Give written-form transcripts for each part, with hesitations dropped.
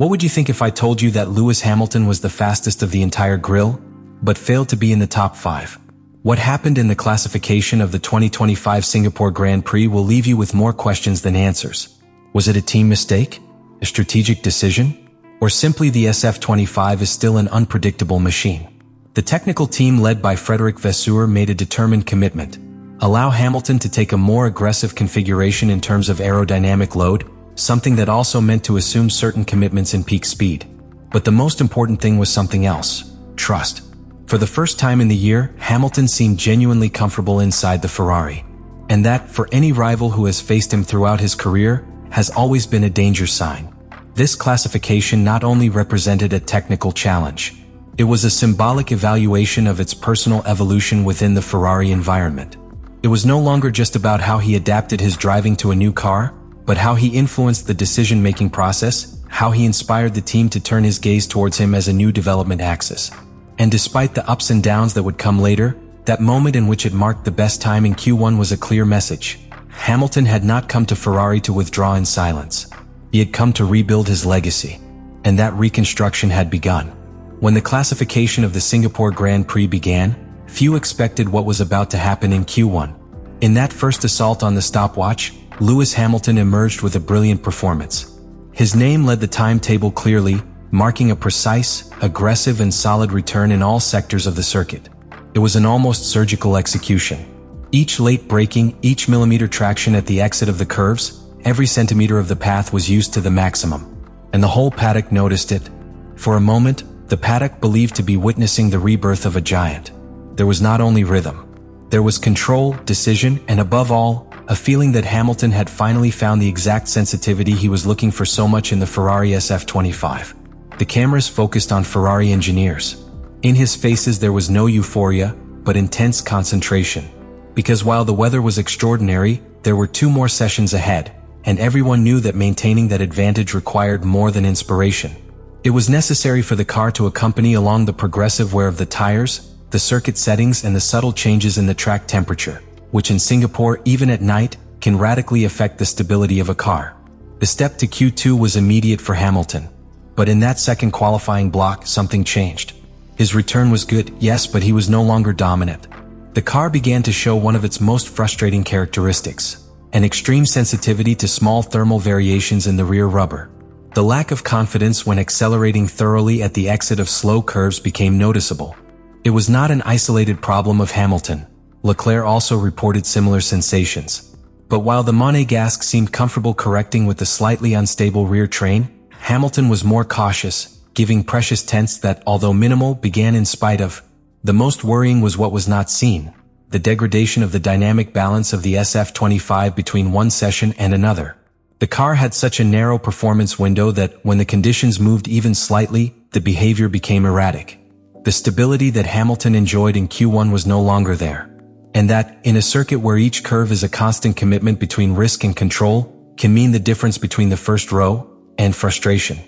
What would you think if I told you that Lewis Hamilton was the fastest of the entire grill, but failed to be in the top 5? What happened in the classification of the 2025 Singapore Grand Prix will leave you with more questions than answers. Was it a team mistake? A strategic decision? Or simply the SF-25 is still an unpredictable machine? The technical team led by Frederick Vasseur made a determined commitment: allow Hamilton to take a more aggressive configuration in terms of aerodynamic load, something that also meant to assume certain commitments in peak speed. But the most important thing was something else: trust. For the first time in the year, Hamilton seemed genuinely comfortable inside the Ferrari. And that, for any rival who has faced him throughout his career, has always been a danger sign. This classification not only represented a technical challenge, it was a symbolic evaluation of its personal evolution within the Ferrari environment. It was no longer just about how he adapted his driving to a new car, but how he influenced the decision-making process, how he inspired the team to turn his gaze towards him as a new development axis. And despite the ups and downs that would come later, that moment in which it marked the best time in Q1 was a clear message. Hamilton had not come to Ferrari to withdraw in silence. He had come to rebuild his legacy. And that reconstruction had begun. When the classification of the Singapore Grand Prix began, few expected what was about to happen in Q1. In that first assault on the stopwatch, Lewis Hamilton emerged with a brilliant performance. His name led the timetable clearly, marking a precise, aggressive and solid return in all sectors of the circuit. It was an almost surgical execution. Each late braking, each millimeter traction at the exit of the curves, every centimeter of the path was used to the maximum. And the whole paddock noticed it. For a moment, the paddock believed to be witnessing the rebirth of a giant. There was not only rhythm. There was control, decision, and above all, a feeling that Hamilton had finally found the exact sensitivity he was looking for so much in the Ferrari SF-25. The cameras focused on Ferrari engineers. In his faces there was no euphoria, but intense concentration. Because while the weather was extraordinary, there were 2 more sessions ahead, and everyone knew that maintaining that advantage required more than inspiration. It was necessary for the car to accompany along the progressive wear of the tires, the circuit settings and the subtle changes in the track temperature, which in Singapore, even at night, can radically affect the stability of a car. The step to Q2 was immediate for Hamilton. But in that second qualifying block, something changed. His return was good, yes, but he was no longer dominant. The car began to show one of its most frustrating characteristics: an extreme sensitivity to small thermal variations in the rear rubber. The lack of confidence when accelerating thoroughly at the exit of slow curves became noticeable. It was not an isolated problem of Hamilton. Leclerc also reported similar sensations. But while the Monegasque seemed comfortable correcting with the slightly unstable rear train, Hamilton was more cautious, giving precious tenths that, although minimal, began in spite of. The most worrying was what was not seen: the degradation of the dynamic balance of the SF-25 between one session and another. The car had such a narrow performance window that, when the conditions moved even slightly, the behavior became erratic. The stability that Hamilton enjoyed in Q1 was no longer there. And that, in a circuit where each curve is a constant commitment between risk and control, can mean the difference between the first row and frustration.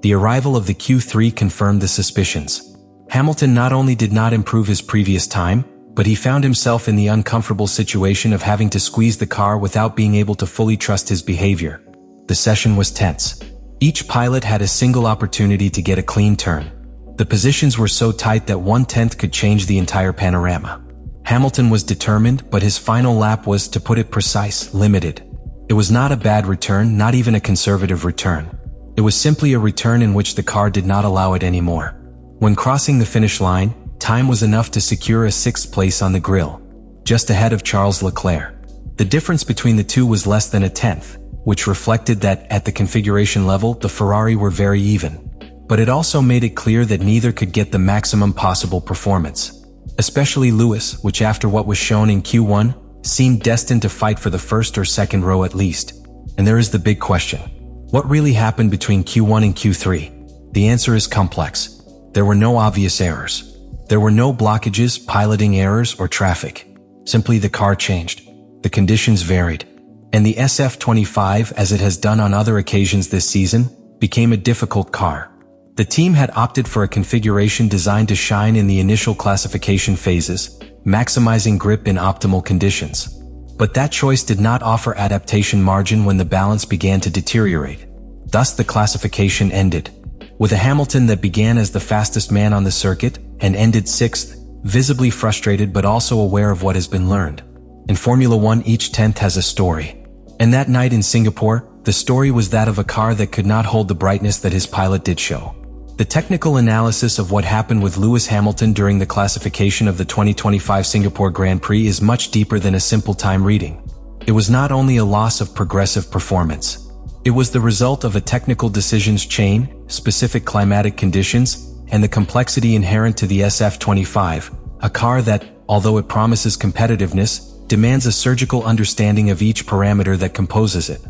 The arrival of the Q3 confirmed the suspicions. Hamilton not only did not improve his previous time, but he found himself in the uncomfortable situation of having to squeeze the car without being able to fully trust his behavior. The session was tense. Each pilot had a single opportunity to get a clean turn. The positions were so tight that 1/10 could change the entire panorama. Hamilton was determined, but his final lap was, to put it precise, limited. It was not a bad return, not even a conservative return. It was simply a return in which the car did not allow it anymore. When crossing the finish line, time was enough to secure a 6th place on the grille, just ahead of Charles Leclerc. The difference between the two was less than a tenth, which reflected that, at the configuration level, the Ferrari were very even. But it also made it clear that neither could get the maximum possible performance. Especially Lewis, which after what was shown in Q1, seemed destined to fight for the first or second row at least. And there is the big question. What really happened between Q1 and Q3? The answer is complex. There were no obvious errors. There were no blockages, piloting errors, or traffic. Simply the car changed. The conditions varied. And the SF-25, as it has done on other occasions this season, became a difficult car. The team had opted for a configuration designed to shine in the initial classification phases, maximizing grip in optimal conditions. But that choice did not offer adaptation margin when the balance began to deteriorate. Thus the classification ended. With a Hamilton that began as the fastest man on the circuit and ended 6th, visibly frustrated but also aware of what has been learned. In Formula One, each 10th has a story. And that night in Singapore, the story was that of a car that could not hold the brightness that his pilot did show. The technical analysis of what happened with Lewis Hamilton during the classification of the 2025 Singapore Grand Prix is much deeper than a simple time reading. It was not only a loss of progressive performance. It was the result of a technical decisions chain, specific climatic conditions, and the complexity inherent to the SF-25, a car that, although it promises competitiveness, demands a surgical understanding of each parameter that composes it.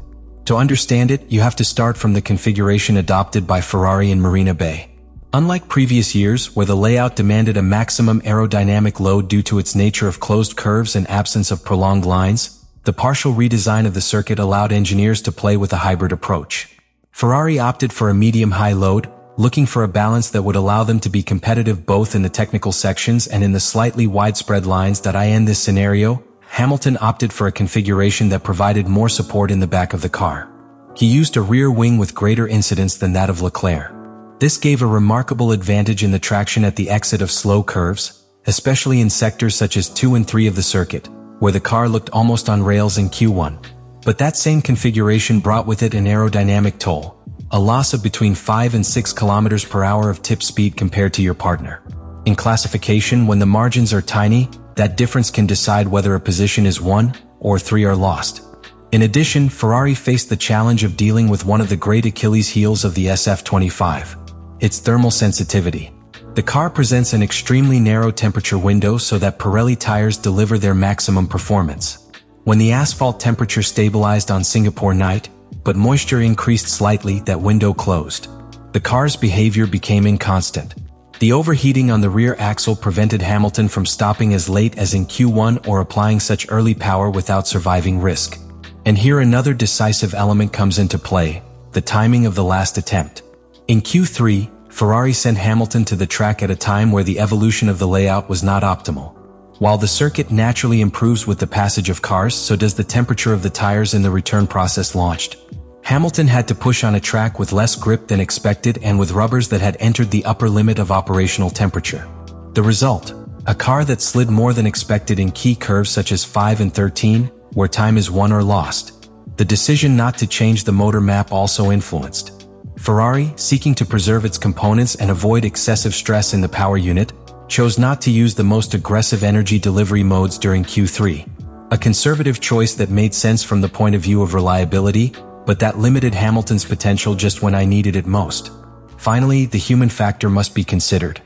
To understand it, you have to start from the configuration adopted by Ferrari in Marina Bay. Unlike previous years, where the layout demanded a maximum aerodynamic load due to its nature of closed curves and absence of prolonged lines, the partial redesign of the circuit allowed engineers to play with a hybrid approach. Ferrari opted for a medium-high load, looking for a balance that would allow them to be competitive both in the technical sections and in the slightly widespread lines that in this scenario. Hamilton opted for a configuration that provided more support in the back of the car. He used a rear wing with greater incidence than that of Leclerc. This gave a remarkable advantage in the traction at the exit of slow curves, especially in sectors such as 2 and 3 of the circuit, where the car looked almost on rails in Q1. But that same configuration brought with it an aerodynamic toll, a loss of between 5 and 6 km per hour of tip speed compared to your partner. In classification, when the margins are tiny, that difference can decide whether a position is won or 3 are lost. In addition, Ferrari faced the challenge of dealing with one of the great Achilles heels of the SF-25, its thermal sensitivity. The car presents an extremely narrow temperature window so that Pirelli tires deliver their maximum performance. When the asphalt temperature stabilized on Singapore night, but moisture increased slightly, that window closed. The car's behavior became inconstant. The overheating on the rear axle prevented Hamilton from stopping as late as in Q1 or applying such early power without surviving risk. And here another decisive element comes into play, the timing of the last attempt. In Q3, Ferrari sent Hamilton to the track at a time where the evolution of the layout was not optimal. While the circuit naturally improves with the passage of cars, so does the temperature of the tires in the return process launched. Hamilton had to push on a track with less grip than expected and with rubbers that had entered the upper limit of operational temperature. The result? A car that slid more than expected in key curves such as 5 and 13, where time is won or lost. The decision not to change the motor map also influenced. Ferrari, seeking to preserve its components and avoid excessive stress in the power unit, chose not to use the most aggressive energy delivery modes during Q3. A conservative choice that made sense from the point of view of reliability, but that limited Hamilton's potential just when I needed it most. Finally, the human factor must be considered.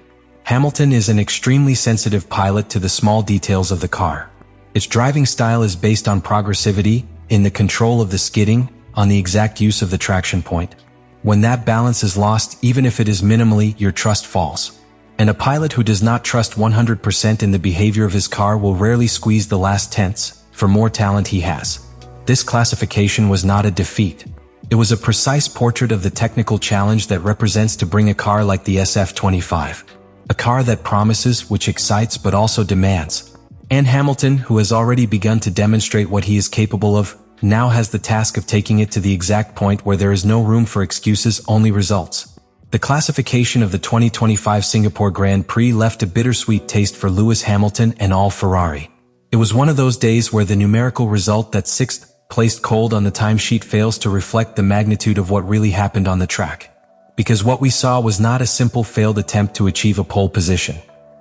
Hamilton is an extremely sensitive pilot to the small details of the car. Its driving style is based on progressivity, in the control of the skidding, on the exact use of the traction point. When that balance is lost, even if it is minimally, your trust falls. And a pilot who does not trust 100% in the behavior of his car will rarely squeeze the last tenths, for more talent he has. This classification was not a defeat. It was a precise portrait of the technical challenge that represents to bring a car like the SF-25. A car that promises, which excites but also demands. And Hamilton, who has already begun to demonstrate what he is capable of, now has the task of taking it to the exact point where there is no room for excuses, only results. The classification of the 2025 Singapore Grand Prix left a bittersweet taste for Lewis Hamilton and all Ferrari. It was one of those days where the numerical result that 6th placed cold on the timesheet fails to reflect the magnitude of what really happened on the track. Because what we saw was not a simple failed attempt to achieve a pole position.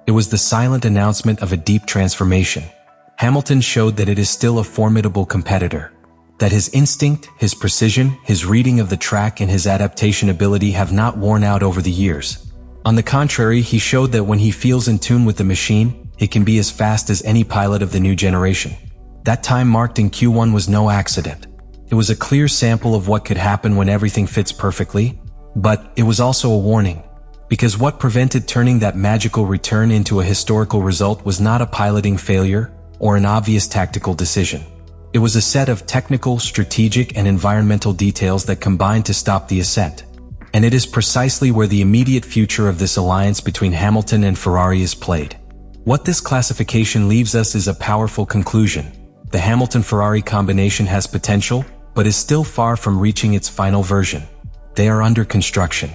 It was the silent announcement of a deep transformation. Hamilton showed that it is still a formidable competitor. That his instinct, his precision, his reading of the track and his adaptation ability have not worn out over the years. On the contrary, he showed that when he feels in tune with the machine, it can be as fast as any pilot of the new generation. That time marked in Q1 was no accident. It was a clear sample of what could happen when everything fits perfectly, but it was also a warning. Because what prevented turning that magical return into a historical result was not a piloting failure or an obvious tactical decision. It was a set of technical, strategic, and environmental details that combined to stop the ascent. And it is precisely where the immediate future of this alliance between Hamilton and Ferrari is played. What this classification leaves us is a powerful conclusion. The Hamilton-Ferrari combination has potential, but is still far from reaching its final version. They are under construction.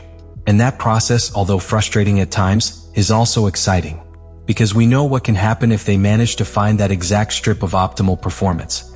And that process, although frustrating at times, is also exciting. Because we know what can happen if they manage to find that exact strip of optimal performance.